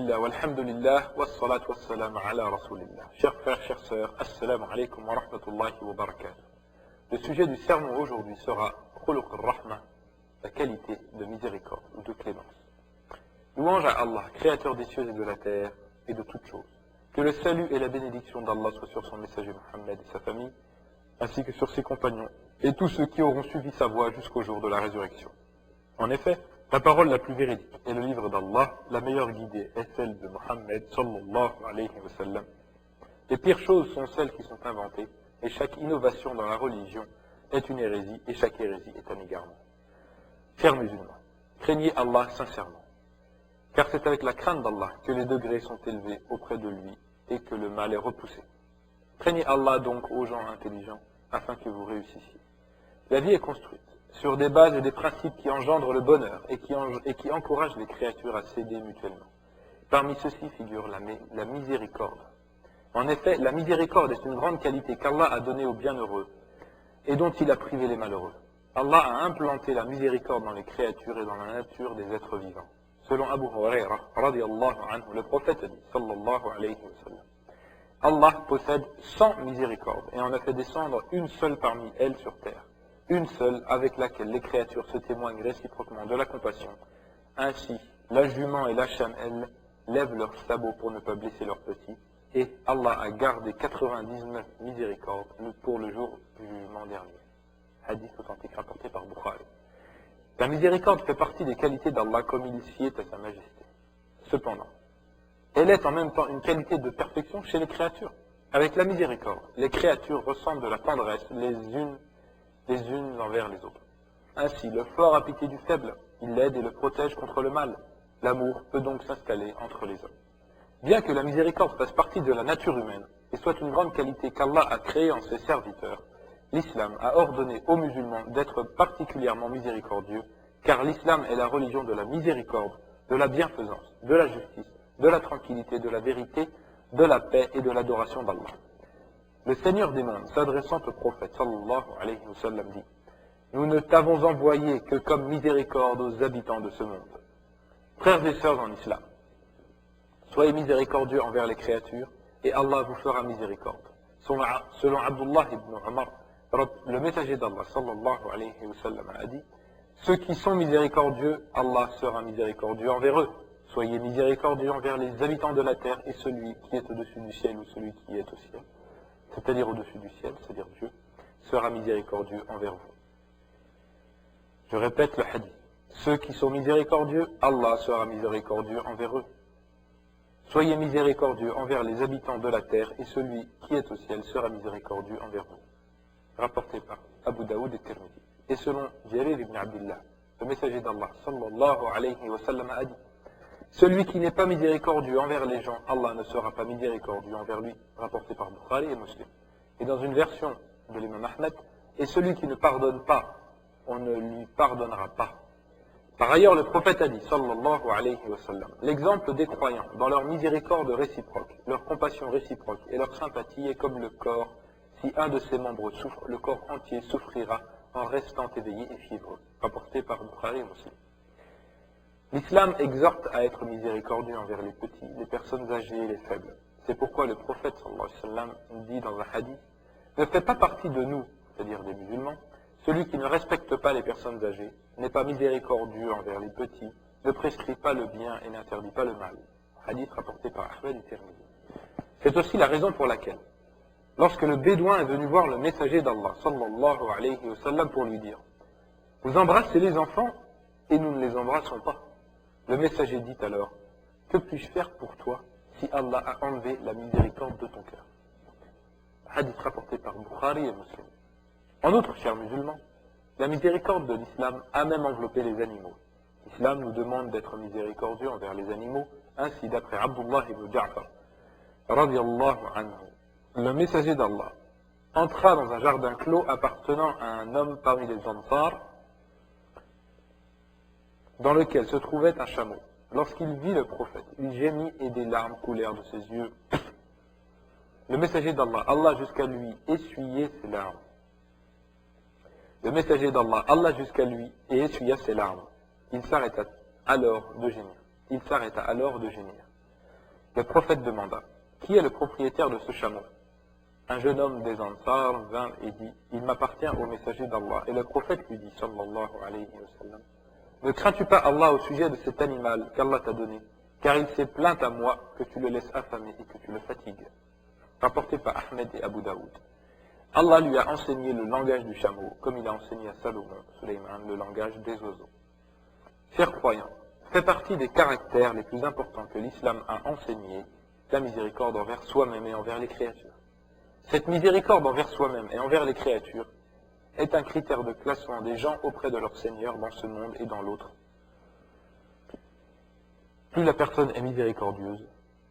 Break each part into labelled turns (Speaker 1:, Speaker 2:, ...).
Speaker 1: Bismillah, walhamdulillah, wassalatu wassalamu ala rasulillah. Chers frères, chères sœurs, assalamu alaikum wa rahmatullahi wa barakatuh. Le sujet du sermon aujourd'hui sera khuluq ar-rahma, la qualité de miséricorde ou de clémence. Louange à Allah, créateur des cieux et de la terre et de toutes choses. Que le salut et la bénédiction d'Allah soient sur son messager Muhammad et sa famille, ainsi que sur ses compagnons et tous ceux qui auront suivi sa voie jusqu'au jour de la résurrection. En effet, la parole la plus véridique est le livre d'Allah, la meilleure guidée est celle de Muhammad sallallahu alayhi wa sallam. Les pires choses sont celles qui sont inventées, et chaque innovation dans la religion est une hérésie, et chaque hérésie est un égarement. Chers musulmans, craignez Allah sincèrement, car c'est avec la crainte d'Allah que les degrés sont élevés auprès de lui et que le mal est repoussé. Craignez Allah donc aux gens intelligents, afin que vous réussissiez. La vie est construite sur des bases et des principes qui engendrent le bonheur et qui encouragent les créatures à s'aider mutuellement. Parmi ceux-ci figure la miséricorde. En effet, la miséricorde est une grande qualité qu'Allah a donnée aux bienheureux et dont il a privé les malheureux. Allah a implanté la miséricorde dans les créatures et dans la nature des êtres vivants. Selon Abu Huraira, radiyallahu anhu, le prophète dit, sallallahu alayhi wa sallam, Allah possède 100 miséricordes et en a fait descendre une seule parmi elles sur terre. Une seule avec laquelle les créatures se témoignent réciproquement de la compassion. Ainsi, la jument et la chaîne, elles, lèvent leurs sabots pour ne pas blesser leurs petits, et Allah a gardé 99 miséricordes pour le jour du jugement dernier. Hadith authentique rapporté par Bukhari. La miséricorde fait partie des qualités d'Allah comme il s'y est à sa majesté. Cependant, elle est en même temps une qualité de perfection chez les créatures. Avec la miséricorde, les créatures ressentent de la tendresse les unes envers les autres. Ainsi, le fort a pitié du faible, il l'aide et le protège contre le mal. L'amour peut donc s'installer entre les hommes. Bien que la miséricorde fasse partie de la nature humaine et soit une grande qualité qu'Allah a créée en ses serviteurs, l'islam a ordonné aux musulmans d'être particulièrement miséricordieux, car l'islam est la religion de la miséricorde, de la bienfaisance, de la justice, de la tranquillité, de la vérité, de la paix et de l'adoration d'Allah. Le Seigneur des mondes, s'adressant au prophète sallallahu alayhi wa sallam, dit « Nous ne t'avons envoyé que comme miséricorde aux habitants de ce monde. » Frères et sœurs en islam, soyez miséricordieux envers les créatures et Allah vous fera miséricorde. Selon Abdullah ibn Umar, le messager d'Allah sallallahu alayhi wa sallam a dit « Ceux qui sont miséricordieux, Allah sera miséricordieux envers eux. Soyez miséricordieux envers les habitants de la terre et celui qui est au-dessus du ciel ou celui qui est au ciel. » C'est-à-dire au-dessus du ciel, c'est-à-dire Dieu, sera miséricordieux envers vous. Je répète le hadith. Ceux qui sont miséricordieux, Allah sera miséricordieux envers eux. Soyez miséricordieux envers les habitants de la terre et celui qui est au ciel sera miséricordieux envers vous. Rapporté par Abu Daoud et Tirmidhi. Et selon Jarir ibn Abdullah, le messager d'Allah, sallallahu alayhi wa sallam, a dit celui qui n'est pas miséricordieux envers les gens, Allah ne sera pas miséricordieux envers lui, rapporté par Bukhari et Muslim. Et dans une version de l'imam Ahmed, et celui qui ne pardonne pas, on ne lui pardonnera pas. Par ailleurs, le prophète a dit, sallallahu alayhi wa sallam, l'exemple des croyants dans leur miséricorde réciproque, leur compassion réciproque et leur sympathie est comme le corps. Si un de ses membres souffre, le corps entier souffrira en restant éveillé et fiévreux, rapporté par Bukhari et Muslim. L'islam exhorte à être miséricordieux envers les petits, les personnes âgées et les faibles. C'est pourquoi le prophète sallallahu alayhi wa sallam dit dans un hadith « Ne fait pas partie de nous, c'est-à-dire des musulmans, celui qui ne respecte pas les personnes âgées, n'est pas miséricordieux envers les petits, ne prescrit pas le bien et n'interdit pas le mal. » Hadith rapporté par Ahmed et Tirmidhi. C'est aussi la raison pour laquelle, lorsque le bédouin est venu voir le messager d'Allah sallallahu alayhi wa sallam pour lui dire « Vous embrassez les enfants et nous ne les embrassons pas. » Le messager dit alors, que puis-je faire pour toi si Allah a enlevé la miséricorde de ton cœur? Hadith rapporté par Bukhari et Muslim. En outre, chers musulmans, la miséricorde de l'islam a même enveloppé les animaux. L'islam nous demande d'être miséricordieux envers les animaux, ainsi d'après Abdullah ibn Ja'far, radiyallahu anhu. Le messager d'Allah entra dans un jardin clos appartenant à un homme parmi les Ansar, dans lequel se trouvait un chameau. Lorsqu'il vit le prophète, il gémit et des larmes coulèrent de ses yeux. Le messager d'Allah, Allah jusqu'à lui, essuyait ses larmes. Le messager d'Allah, Allah jusqu'à lui, et essuya ses larmes. Il s'arrêta alors de gémir. Le prophète demanda, qui est le propriétaire de ce chameau? Un jeune homme des Ansar vint et dit, il m'appartient au messager d'Allah. Et le prophète lui dit, sallallahu alayhi wa sallam, ne crains-tu pas Allah au sujet de cet animal qu'Allah t'a donné, car il s'est plaint à moi que tu le laisses affamer et que tu le fatigues. Rapporté par Ahmed et Abu Daoud. Allah lui a enseigné le langage du chameau, comme il a enseigné à Salomon, Sulayman, le langage des oiseaux. Chers croyants, fait partie des caractères les plus importants que l'islam a enseigné, la miséricorde envers soi-même et envers les créatures. Cette miséricorde envers soi-même et envers les créatures est un critère de classement des gens auprès de leur Seigneur dans ce monde et dans l'autre. Plus la personne est miséricordieuse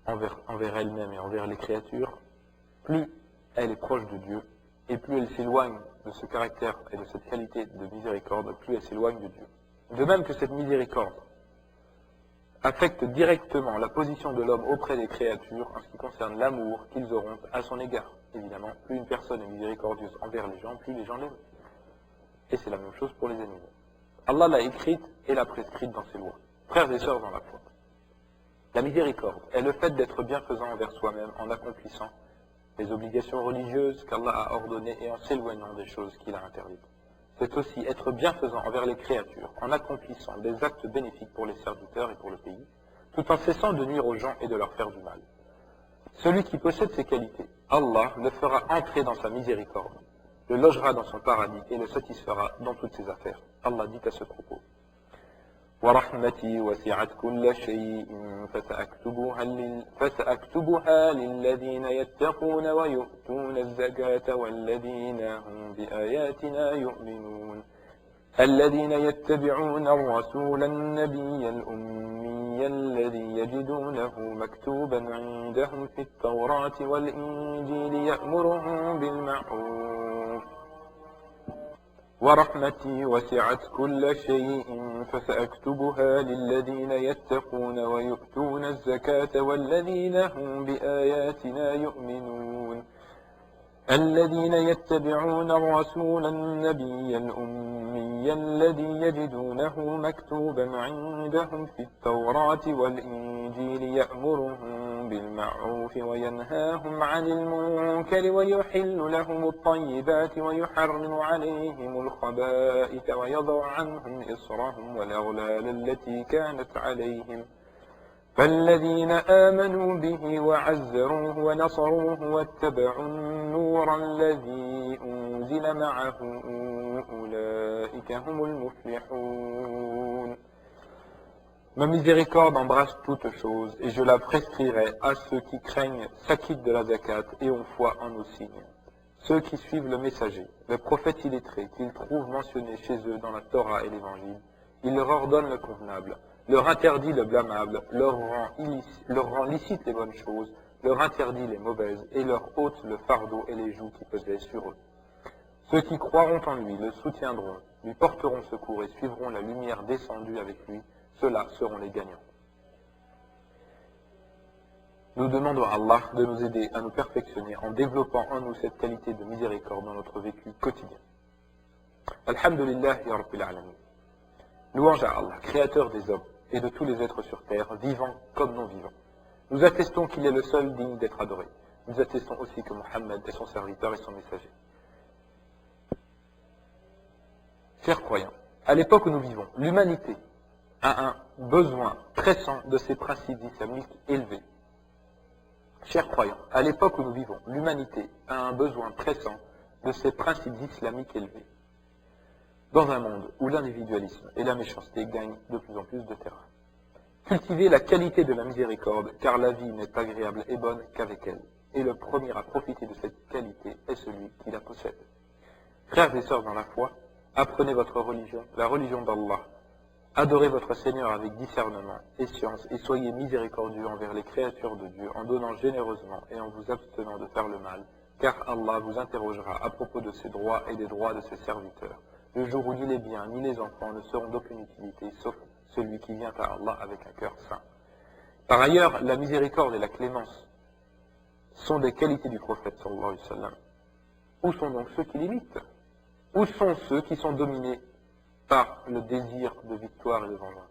Speaker 1: envers elle-même et envers les créatures, plus elle est proche de Dieu, et plus elle s'éloigne de ce caractère et de cette qualité de miséricorde, plus elle s'éloigne de Dieu. De même que cette miséricorde affecte directement la position de l'homme auprès des créatures en ce qui concerne l'amour qu'ils auront à son égard. Évidemment, plus une personne est miséricordieuse envers les gens, plus les gens l'aiment. Et c'est la même chose pour les animaux. Allah l'a écrite et l'a prescrite dans ses lois. Frères et sœurs dans la foi, la miséricorde est le fait d'être bienfaisant envers soi-même en accomplissant les obligations religieuses qu'Allah a ordonnées et en s'éloignant des choses qu'il a interdites. C'est aussi être bienfaisant envers les créatures en accomplissant des actes bénéfiques pour les serviteurs et pour le pays, tout en cessant de nuire aux gens et de leur faire du mal. Celui qui possède ces qualités, Allah le fera entrer dans sa miséricorde, le logera dans son paradis et le satisfera dans toutes ses affaires. Allah dit à ce propos, وَرَحْمَتِي وَسِعَتْ كُلَّ شَيْءٍ فَسَأَكْتُبُهَا لِلَّذِينَ يَتَّقُونَ وَيُؤْتُونَ الزَّكَاةَ وَالَّذِينَ هُمْ بِآيَاتِنَا يُؤْمِنُونَ الذين يتبعون الرسول النبي الأمي الذي يجدونه مكتوبا عندهم في التوراة والإنجيل يأمرهم بالمعروف ورحمتي وسعت كل شيء فسأكتبها للذين يتقون ويؤتون الزكاة والذين هم بآياتنا يؤمنون الذين يتبعون الرسول النبي الأمي الذي يجدونه مكتوبا عندهم في التوراة والإنجيل يأمرهم بالمعروف وينهاهم عن المنكر ويحل لهم الطيبات ويحرم عليهم الخبائث ويضع عنهم إصرهم والأغلال التي كانت عليهم فالذين آمنوا به وعزروه ونصروه واتبعوا النور الذي أنزل معه أولئك هم المفلحون. Ma miséricorde embrasse toutes choses, et je la prescrirai à ceux qui craignent, s'acquittent de la zakat et ont foi en nos signes. Ceux qui suivent le messager, le prophète illettré, qu'ils trouvent mentionné chez eux dans la Torah et l'Évangile, il leur ordonne le convenable, leur interdit le blâmable, leur rend licite les bonnes choses, leur interdit les mauvaises, et leur ôte le fardeau et les jougs qui pesaient sur eux. Ceux qui croiront en lui le soutiendront, lui porteront secours et suivront la lumière descendue avec lui, ceux-là seront les gagnants. Nous demandons à Allah de nous aider à nous perfectionner en développant en nous cette qualité de miséricorde dans notre vécu quotidien. Alhamdulillah ya Rabbil Alamin. Louange à Allah, créateur des hommes et de tous les êtres sur terre, vivants comme non vivants. Nous attestons qu'il est le seul digne d'être adoré. Nous attestons aussi que Mohammed est son serviteur et son messager. Chers croyants, à l'époque où nous vivons, l'humanité a un besoin pressant de ses principes islamiques élevés. Chers croyants, à l'époque où nous vivons, l'humanité a un besoin pressant de ses principes islamiques élevés. Dans un monde où l'individualisme et la méchanceté gagnent de plus en plus de terrain. Cultivez la qualité de la miséricorde, car la vie n'est agréable et bonne qu'avec elle. Et le premier à profiter de cette qualité est celui qui la possède. Frères et sœurs dans la foi, apprenez votre religion, la religion d'Allah. Adorez votre Seigneur avec discernement et science et soyez miséricordieux envers les créatures de Dieu en donnant généreusement et en vous abstenant de faire le mal, car Allah vous interrogera à propos de ses droits et des droits de ses serviteurs. Le jour où ni les biens ni les enfants ne seront d'aucune utilité, sauf celui qui vient à Allah avec un cœur saint. Par ailleurs, la miséricorde et la clémence sont des qualités du prophète sallallahu alayhi wa sallam. Où sont donc ceux qui l'imitent? Où sont ceux qui sont dominés par le désir de victoire et de vengeance?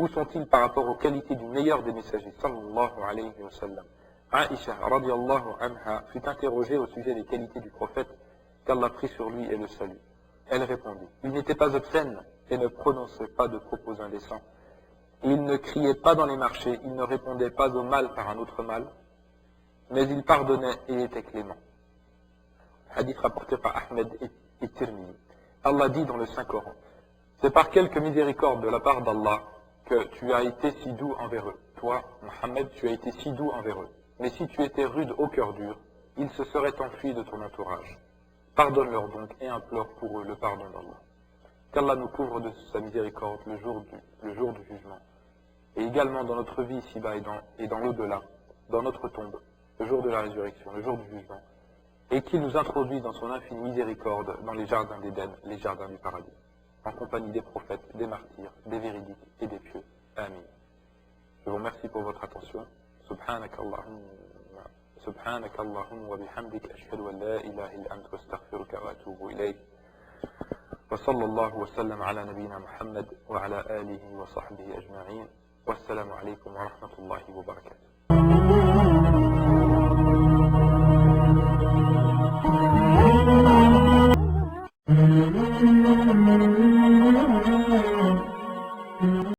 Speaker 1: Où sont-ils par rapport aux qualités du meilleur des messagers, sallallahu alayhi wa sallam? Aïcha, radiallahu anha, fut interrogée au sujet des qualités du prophète, qu'Allah prit sur lui et le salut. Elle répondit, il n'était pas obscène et ne prononçait pas de propos indécents. Il ne criait pas dans les marchés, il ne répondait pas au mal par un autre mal, mais il pardonnait et était clément. Hadith rapporté par Ahmed et Tirmidhi. Allah dit dans le Saint-Coran, c'est par quelque miséricorde de la part d'Allah que tu as été si doux envers eux. Toi, Mohammed, tu as été si doux envers eux. Mais si tu étais rude au cœur dur, ils se seraient enfuis de ton entourage. Pardonne-leur donc et implore pour eux le pardon d'Allah. Qu'Allah nous couvre de sa miséricorde le jour du jugement. Et également dans notre vie ici-bas et dans l'au-delà, dans notre tombe, le jour de la résurrection, le jour du jugement. Et qu'il nous introduise dans son infinie miséricorde dans les jardins d'Éden, les jardins du paradis, en compagnie des prophètes, des martyrs, des véridiques et des pieux. Amin. Je vous remercie pour votre attention. سبحانك اللهم وبحمدك أشهد أن لا إله إلا أنت واستغفرك وأتوب إليك وصلى الله وسلم على نبينا محمد وعلى آله وصحبه أجمعين والسلام عليكم ورحمة الله وبركاته.